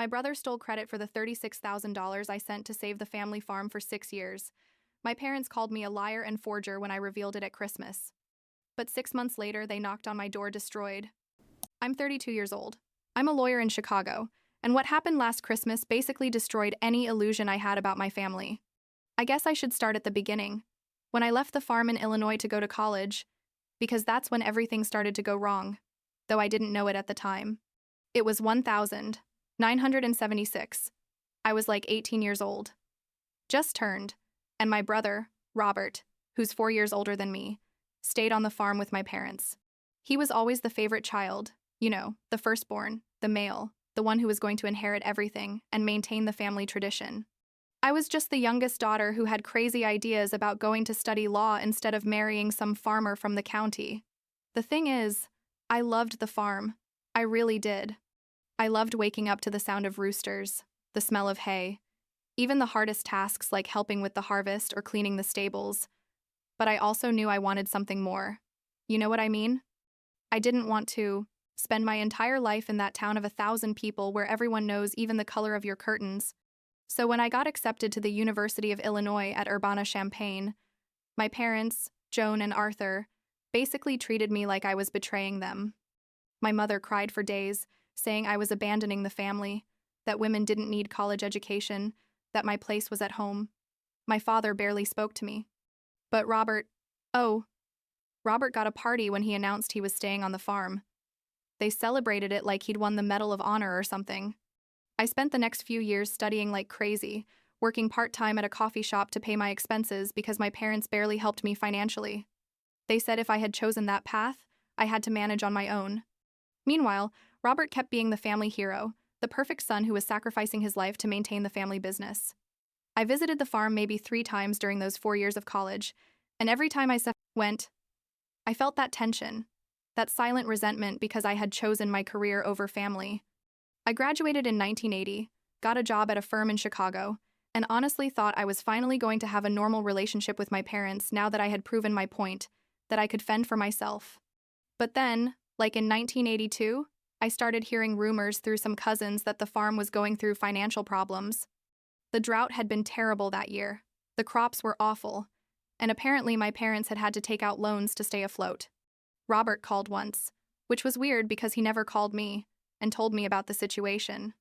My brother stole credit for the $36,000 I sent to save the family farm for 6 years. My parents called me a liar and forger when I revealed it at Christmas. But 6 months later, they knocked on my door destroyed. I'm 32 years old. I'm a lawyer in Chicago, and what happened last Christmas basically destroyed any illusion I had about my family. I guess I should start at the beginning. When I left the farm in Illinois to go to college, because that's when everything started to go wrong, though I didn't know it at the time. It was 1976. I was like 18 years old. Just turned, and my brother, Robert, who's 4 years older than me, stayed on the farm with my parents. He was always the favorite child, the firstborn, the male, the one who was going to inherit everything and maintain the family tradition. I was just the youngest daughter who had crazy ideas about going to study law instead of marrying some farmer from the county. The thing is, I loved the farm. I really did. I loved waking up to the sound of roosters, the smell of hay, even the hardest tasks like helping with the harvest or cleaning the stables. But I also knew I wanted something more. You know what I mean? I didn't want to spend my entire life in that town of 1,000 people where everyone knows even the color of your curtains. So when I got accepted to the University of Illinois at Urbana-Champaign, my parents, Joan and Arthur, basically treated me like I was betraying them. My mother cried for days, saying I was abandoning the family, that women didn't need college education, that my place was at home. My father barely spoke to me. But Robert got a party when he announced he was staying on the farm. They celebrated it like he'd won the Medal of Honor or something. I spent the next few years studying like crazy, working part-time at a coffee shop to pay my expenses because my parents barely helped me financially. They said if I had chosen that path, I had to manage on my own. Meanwhile, Robert kept being the family hero, the perfect son who was sacrificing his life to maintain the family business. I visited the farm maybe 3 times during those 4 years of college, and every time I went, I felt that tension, that silent resentment because I had chosen my career over family. I graduated in 1980, got a job at a firm in Chicago, and honestly thought I was finally going to have a normal relationship with my parents now that I had proven my point, that I could fend for myself. But then, like in 1982, I started hearing rumors through some cousins that the farm was going through financial problems. The drought had been terrible that year, the crops were awful, and apparently my parents had had to take out loans to stay afloat. Robert called once, which was weird because he never called me, and told me about the situation.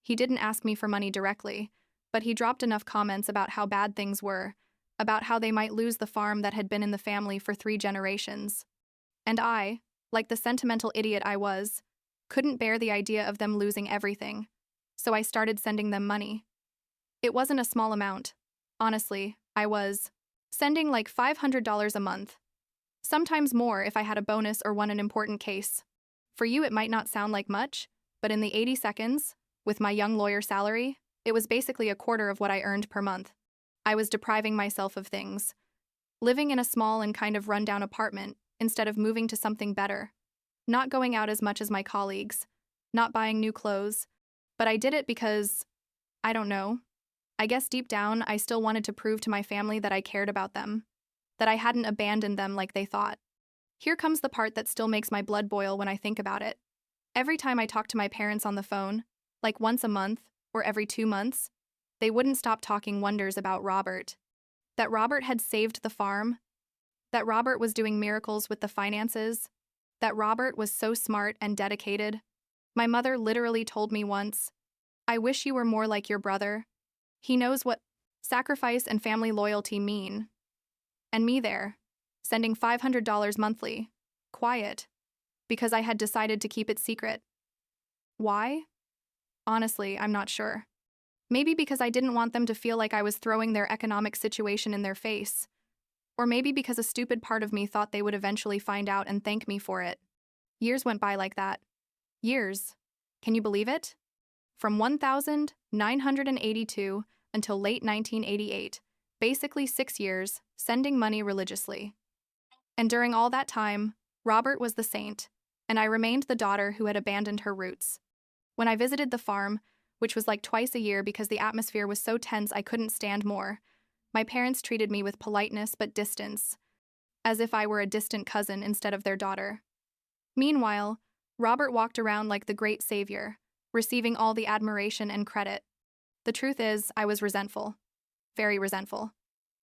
He didn't ask me for money directly, but he dropped enough comments about how bad things were, about how they might lose the farm that had been in the family for 3 generations. And I, like the sentimental idiot I was, couldn't bear the idea of them losing everything, so I started sending them money. It wasn't a small amount. Honestly, I was sending like $500 a month. Sometimes more if I had a bonus or won an important case. For you, it might not sound like much, but in the 80 seconds, with my young lawyer salary, it was basically a quarter of what I earned per month. I was depriving myself of things. Living in a small and kind of rundown apartment instead of moving to something better. Not going out as much as my colleagues. Not buying new clothes. But I did it because, I don't know. I guess deep down, I still wanted to prove to my family that I cared about them. That I hadn't abandoned them like they thought. Here comes the part that still makes my blood boil when I think about it. Every time I talked to my parents on the phone, like once a month or every 2 months, they wouldn't stop talking wonders about Robert. That Robert had saved the farm. That Robert was doing miracles with the finances. That Robert was so smart and dedicated. My mother literally told me once, "I wish you were more like your brother. He knows what sacrifice and family loyalty mean." And me there, sending $500 monthly, quiet, because I had decided to keep it secret. Why? Honestly, I'm not sure. Maybe because I didn't want them to feel like I was throwing their economic situation in their face. Or maybe because a stupid part of me thought they would eventually find out and thank me for it. Years went by like that. Years. Can you believe it? From 1982 until late 1988, basically 6 years, sending money religiously. And during all that time, Robert was the saint, and I remained the daughter who had abandoned her roots. When I visited the farm, which was like twice a year because the atmosphere was so tense I couldn't stand more, my parents treated me with politeness but distance, as if I were a distant cousin instead of their daughter. Meanwhile, Robert walked around like the great savior, receiving all the admiration and credit. The truth is, I was resentful. Very resentful.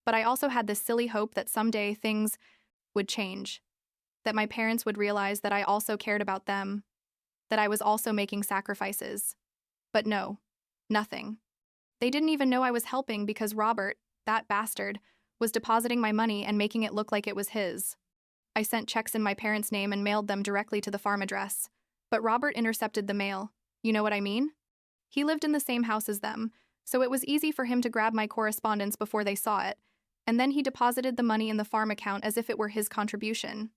But I also had this silly hope that someday things would change, that my parents would realize that I also cared about them, that I was also making sacrifices. But no, nothing. They didn't even know I was helping because Robert, that bastard, was depositing my money and making it look like it was his. I sent checks in my parents' name and mailed them directly to the farm address. But Robert intercepted the mail. You know what I mean? He lived in the same house as them, so it was easy for him to grab my correspondence before they saw it, and then he deposited the money in the farm account as if it were his contribution.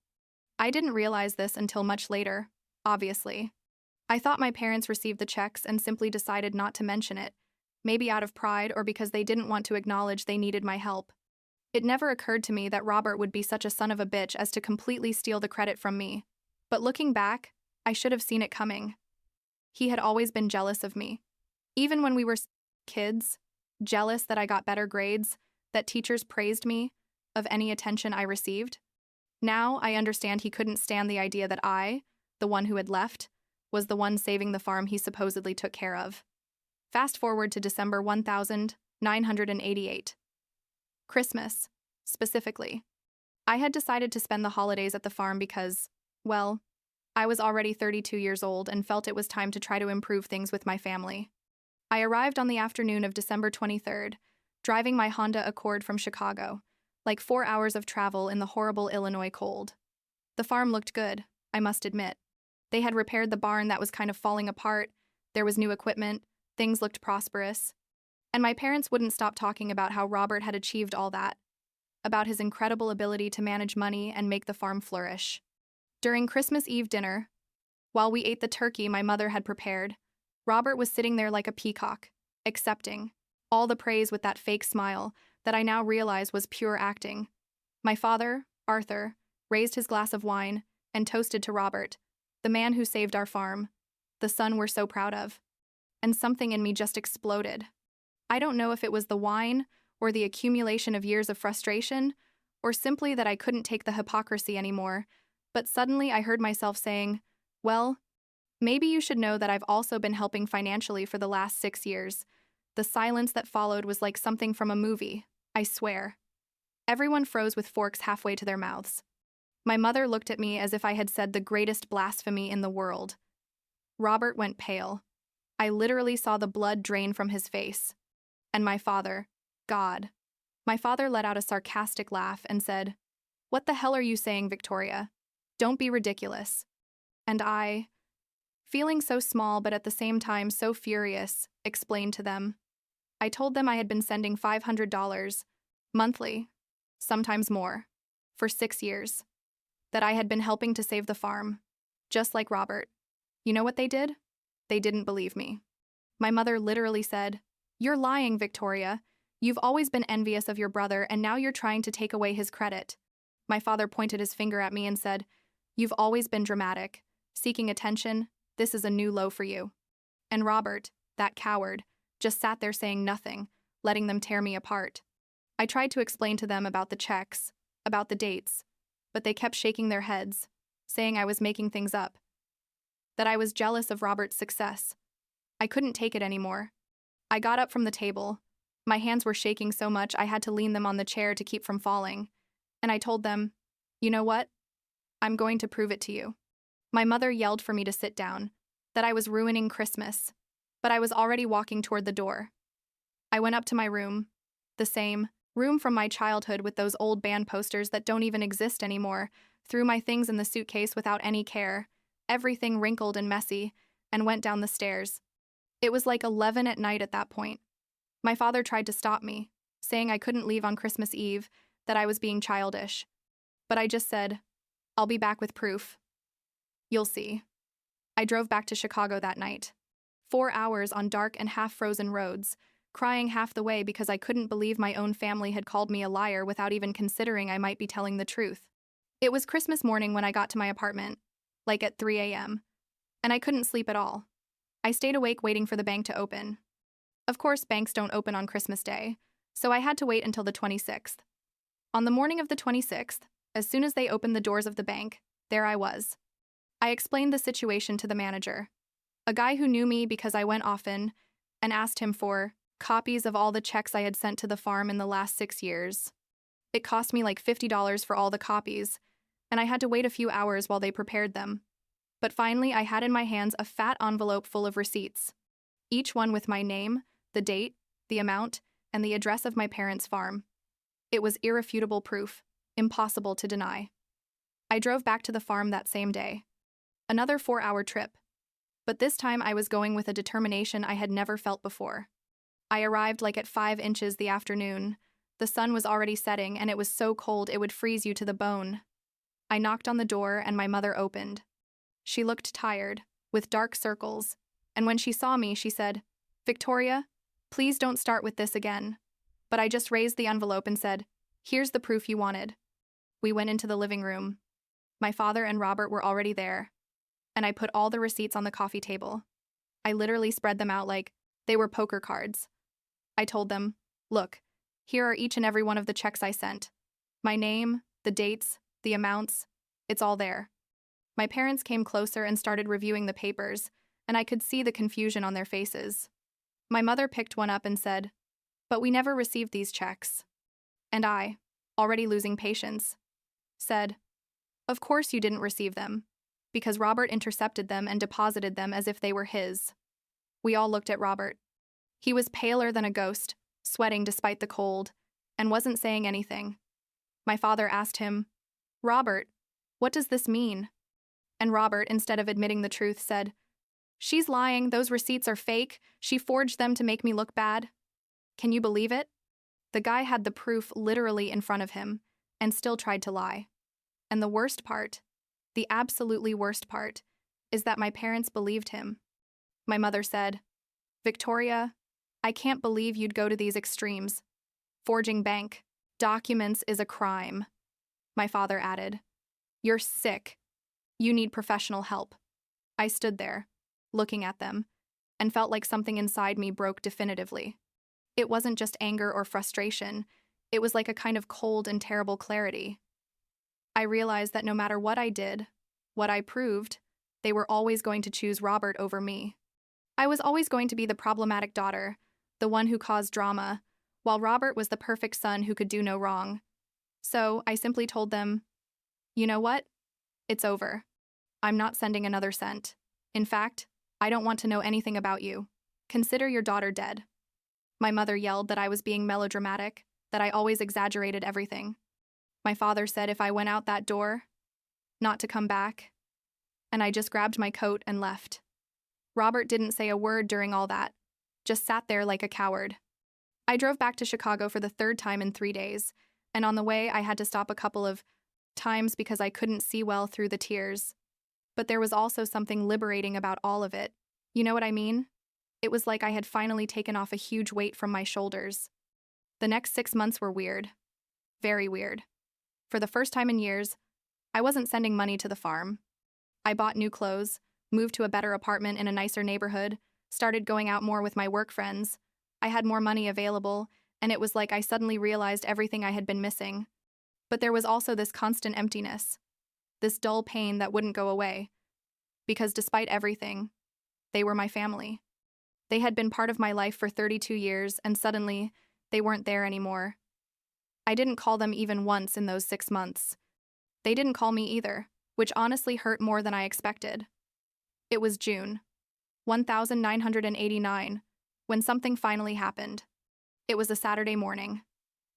I didn't realize this until much later, obviously. I thought my parents received the checks and simply decided not to mention it, maybe out of pride or because they didn't want to acknowledge they needed my help. It never occurred to me that Robert would be such a son of a bitch as to completely steal the credit from me. But looking back, I should have seen it coming. He had always been jealous of me. Even when we were kids, jealous that I got better grades, that teachers praised me, of any attention I received. Now I understand he couldn't stand the idea that I, the one who had left, was the one saving the farm he supposedly took care of. Fast forward to December 1988. Christmas, specifically. I had decided to spend the holidays at the farm because, well, I was already 32 years old and felt it was time to try to improve things with my family. I arrived on the afternoon of December 23rd, driving my Honda Accord from Chicago, like 4 hours of travel in the horrible Illinois cold. The farm looked good, I must admit. They had repaired the barn that was kind of falling apart, there was new equipment, things looked prosperous. And my parents wouldn't stop talking about how Robert had achieved all that, about his incredible ability to manage money and make the farm flourish. During Christmas Eve dinner, while we ate the turkey my mother had prepared, Robert was sitting there like a peacock, accepting all the praise with that fake smile that I now realize was pure acting. My father, Arthur, raised his glass of wine and toasted to Robert, the man who saved our farm, the son we're so proud of. And something in me just exploded. I don't know if it was the wine, or the accumulation of years of frustration, or simply that I couldn't take the hypocrisy anymore, but suddenly I heard myself saying, well, maybe you should know that I've also been helping financially for the last 6 years. The silence that followed was like something from a movie, I swear. Everyone froze with forks halfway to their mouths. My mother looked at me as if I had said the greatest blasphemy in the world. Robert went pale. I literally saw the blood drain from his face. And my father, God. My father let out a sarcastic laugh and said, "What the hell are you saying, Victoria? Don't be ridiculous." And I, feeling so small but at the same time so furious, explained to them. I told them I had been sending $500 monthly, sometimes more, for 6 years. That I had been helping to save the farm, just like Robert. You know what they did? They didn't believe me. My mother literally said, "You're lying, Victoria. You've always been envious of your brother and now you're trying to take away his credit." My father pointed his finger at me and said, "You've always been dramatic, seeking attention. This is a new low for you." And Robert, that coward, just sat there saying nothing, letting them tear me apart. I tried to explain to them about the checks, about the dates, but they kept shaking their heads, saying I was making things up, that I was jealous of Robert's success. I couldn't take it anymore. I got up from the table. My hands were shaking so much I had to lean them on the chair to keep from falling. And I told them, "You know what? I'm going to prove it to you." My mother yelled for me to sit down, that I was ruining Christmas, but I was already walking toward the door. I went up to my room, the same room from my childhood with those old band posters that don't even exist anymore, threw my things in the suitcase without any care, everything wrinkled and messy, and went down the stairs. It was like 11 at night at that point. My father tried to stop me, saying I couldn't leave on Christmas Eve, that I was being childish. But I just said, "I'll be back with proof. You'll see." I drove back to Chicago that night. 4 hours on dark and half-frozen roads, crying half the way because I couldn't believe my own family had called me a liar without even considering I might be telling the truth. It was Christmas morning when I got to my apartment, like at 3 a.m., and I couldn't sleep at all. I stayed awake waiting for the bank to open. Of course, banks don't open on Christmas Day, so I had to wait until the 26th. On the morning of the 26th, as soon as they opened the doors of the bank, there I was. I explained the situation to the manager. A guy who knew me because I went often and asked him for copies of all the checks I had sent to the farm in the last 6 years. It cost me like $50 for all the copies, and I had to wait a few hours while they prepared them. But finally, I had in my hands a fat envelope full of receipts, each one with my name, the date, the amount, and the address of my parents' farm. It was irrefutable proof, impossible to deny. I drove back to the farm that same day. Another 4-hour trip. But this time I was going with a determination I had never felt before. I arrived like at 5 inches the afternoon. The sun was already setting, and it was so cold it would freeze you to the bone. I knocked on the door, and my mother opened. She looked tired, with dark circles, and when she saw me, she said, "Victoria, please don't start with this again." But I just raised the envelope and said, "Here's the proof you wanted." We went into the living room. My father and Robert were already there, and I put all the receipts on the coffee table. I literally spread them out like they were poker cards. I told them, "Look, here are each and every one of the checks I sent. My name, the dates, the amounts, it's all there." My parents came closer and started reviewing the papers, and I could see the confusion on their faces. My mother picked one up and said, "But we never received these checks." And I, already losing patience, said, "Of course you didn't receive them, because Robert intercepted them and deposited them as if they were his." We all looked at Robert. He was paler than a ghost, sweating despite the cold, and wasn't saying anything. My father asked him, "Robert, what does this mean?" And Robert, instead of admitting the truth, said, "She's lying, those receipts are fake, she forged them to make me look bad." Can you believe it? The guy had the proof literally in front of him, and still tried to lie. And the worst part, the absolutely worst part, is that my parents believed him. My mother said, "Victoria, I can't believe you'd go to these extremes. Forging bank documents is a crime." My father added, "You're sick. You need professional help." I stood there, looking at them, and felt like something inside me broke definitively. It wasn't just anger or frustration, it was like a kind of cold and terrible clarity. I realized that no matter what I did, what I proved, they were always going to choose Robert over me. I was always going to be the problematic daughter, the one who caused drama, while Robert was the perfect son who could do no wrong. So I simply told them, "You know what? It's over. I'm not sending another cent. In fact, I don't want to know anything about you. Consider your daughter dead." My mother yelled that I was being melodramatic, that I always exaggerated everything. My father said if I went out that door, not to come back, and I just grabbed my coat and left. Robert didn't say a word during all that, just sat there like a coward. I drove back to Chicago for the 3rd time in 3 days, and on the way I had to stop a couple of times because I couldn't see well through the tears. But there was also something liberating about all of it. You know what I mean? It was like I had finally taken off a huge weight from my shoulders. The next 6 months were weird. Very weird. For the first time in years, I wasn't sending money to the farm. I bought new clothes, moved to a better apartment in a nicer neighborhood, started going out more with my work friends. I had more money available, and it was like I suddenly realized everything I had been missing. But there was also this constant emptiness, this dull pain that wouldn't go away. Because despite everything, they were my family. They had been part of my life for 32 years, and suddenly, they weren't there anymore. I didn't call them even once in those 6 months. They didn't call me either, which honestly hurt more than I expected. It was June 1989, when something finally happened. It was a Saturday morning.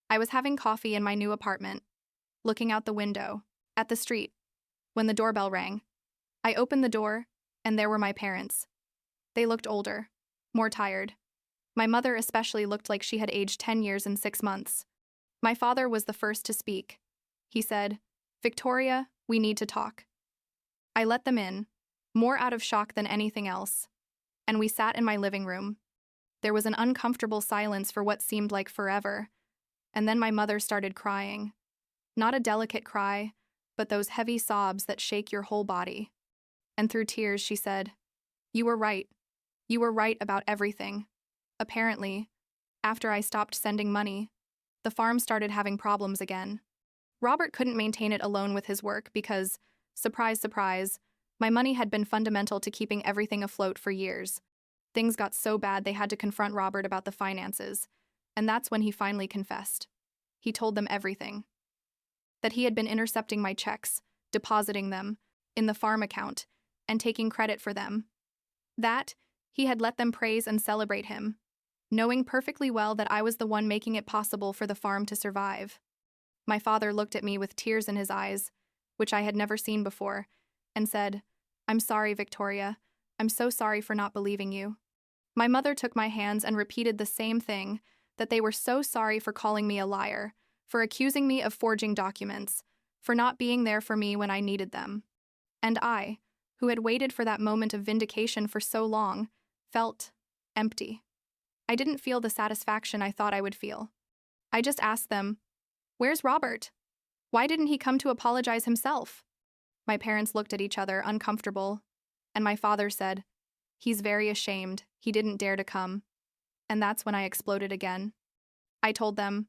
I was having coffee in my new apartment, looking out the window, at the street, when the doorbell rang. I opened the door, and there were my parents. They looked older, more tired. My mother especially looked like she had aged 10 years in 6 months. My father was the first to speak. He said, "Victoria, we need to talk." I let them in, more out of shock than anything else, and we sat in my living room. There was an uncomfortable silence for what seemed like forever, and then my mother started crying. Not a delicate cry, but those heavy sobs that shake your whole body. And through tears she said, "You were right. You were right about everything." Apparently, after I stopped sending money, the farm started having problems again. Robert couldn't maintain it alone with his work because, surprise, surprise, My money had been fundamental to keeping everything afloat for years. Things got so bad they had to confront Robert about the finances, and that's when he finally confessed. He told them everything. That he had been intercepting my checks, depositing them in the farm account, and taking credit for them. That he had let them praise and celebrate him, knowing perfectly well that I was the one making it possible for the farm to survive. My father looked at me with tears in his eyes, which I had never seen before, and said, "I'm sorry, Victoria. I'm so sorry for not believing you." My mother took my hands and repeated the same thing, that they were so sorry for calling me a liar, for accusing me of forging documents, for not being there for me when I needed them. And I, who had waited for that moment of vindication for so long, felt empty. I didn't feel the satisfaction I thought I would feel. I just asked them, "Where's Robert? Why didn't he come to apologize himself?" My parents looked at each other, uncomfortable, and my father said, "He's very ashamed. He didn't dare to come." And that's when I exploded again. I told them,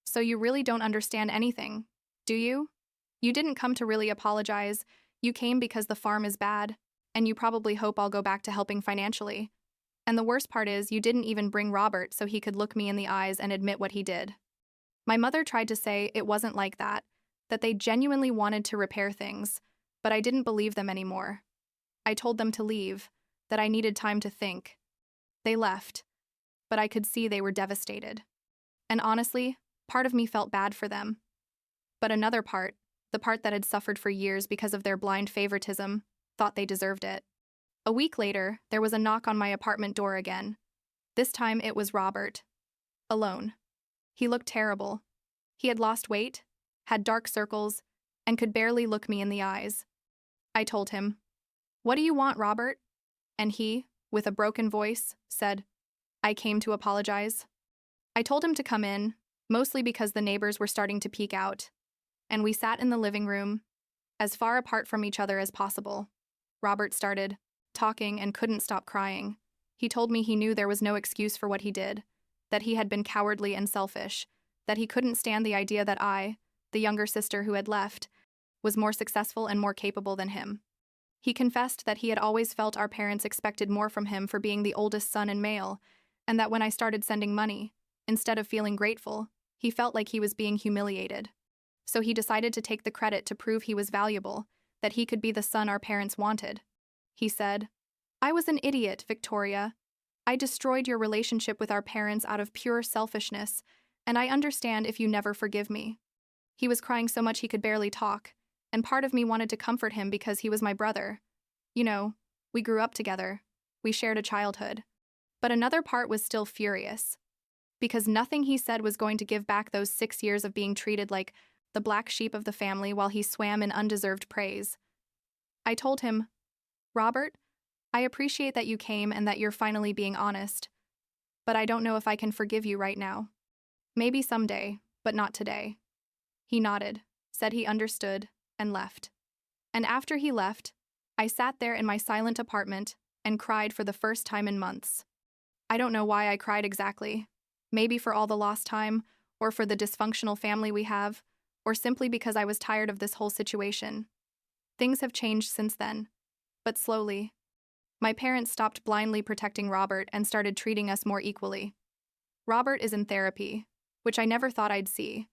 "So you really don't understand anything, do you? You didn't come to really apologize. You came because the farm is bad, and you probably hope I'll go back to helping financially. And the worst part is you didn't even bring Robert so he could look me in the eyes and admit what he did." My mother tried to say it wasn't like that they genuinely wanted to repair things, but I didn't believe them anymore. I told them to leave, that I needed time to think. They left, but I could see they were devastated. And honestly, part of me felt bad for them. But another part, the part that had suffered for years because of their blind favoritism, thought they deserved it. A week later, there was a knock on my apartment door again. This time it was Robert. Alone. He looked terrible. He had lost weight, had dark circles, and could barely look me in the eyes. I told him, "What do you want, Robert?" And he, with a broken voice, said, "I came to apologize." I told him to come in, mostly because the neighbors were starting to peek out, and we sat in the living room, as far apart from each other as possible. Robert started talking and couldn't stop crying. He told me he knew there was no excuse for what he did, that he had been cowardly and selfish, that he couldn't stand the idea that I, the younger sister who had left, was more successful and more capable than him. He confessed that he had always felt our parents expected more from him for being the oldest son and male, and that when I started sending money, instead of feeling grateful, he felt like he was being humiliated. So he decided to take the credit to prove he was valuable, that he could be the son our parents wanted. He said, "I was an idiot, Victoria. I destroyed your relationship with our parents out of pure selfishness, and I understand if you never forgive me." He was crying so much he could barely talk, and part of me wanted to comfort him because he was my brother. You know, we grew up together. We shared a childhood. But another part was still furious, because nothing he said was going to give back those 6 years of being treated like the black sheep of the family while he swam in undeserved praise. I told him, "Robert, I appreciate that you came and that you're finally being honest, but I don't know if I can forgive you right now. Maybe someday, but not today." He nodded, said he understood, and left. And after he left, I sat there in my silent apartment and cried for the first time in months. I don't know why I cried exactly. Maybe for all the lost time, or for the dysfunctional family we have, or simply because I was tired of this whole situation. Things have changed since then, but slowly. My parents stopped blindly protecting Robert and started treating us more equally. Robert is in therapy, which I never thought I'd see,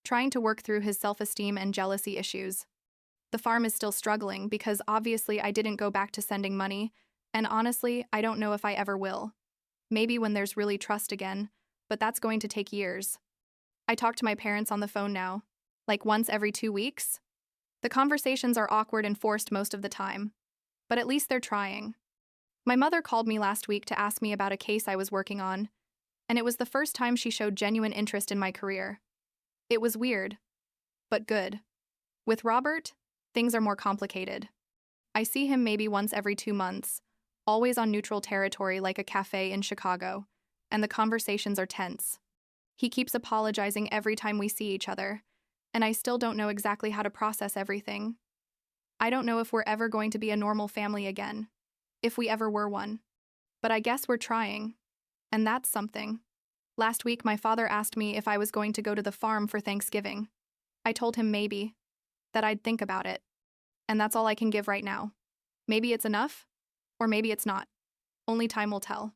trying to work through his self-esteem and jealousy issues. The farm is still struggling because obviously I didn't go back to sending money, and honestly, I don't know if I ever will. Maybe when there's really trust again, but that's going to take years. I talk to my parents on the phone now, like once every 2 weeks. The conversations are awkward and forced most of the time, but at least they're trying. My mother called me last week to ask me about a case I was working on, and it was the first time she showed genuine interest in my career. It was weird, but good. With Robert, things are more complicated. I see him maybe once every 2 months, always on neutral territory like a cafe in Chicago, and the conversations are tense. He keeps apologizing every time we see each other, and I still don't know exactly how to process everything. I don't know if we're ever going to be a normal family again, if we ever were one. But I guess we're trying, and that's something. Last week, my father asked me if I was going to go to the farm for Thanksgiving. I told him maybe, that I'd think about it. And that's all I can give right now. Maybe it's enough, or maybe it's not. Only time will tell.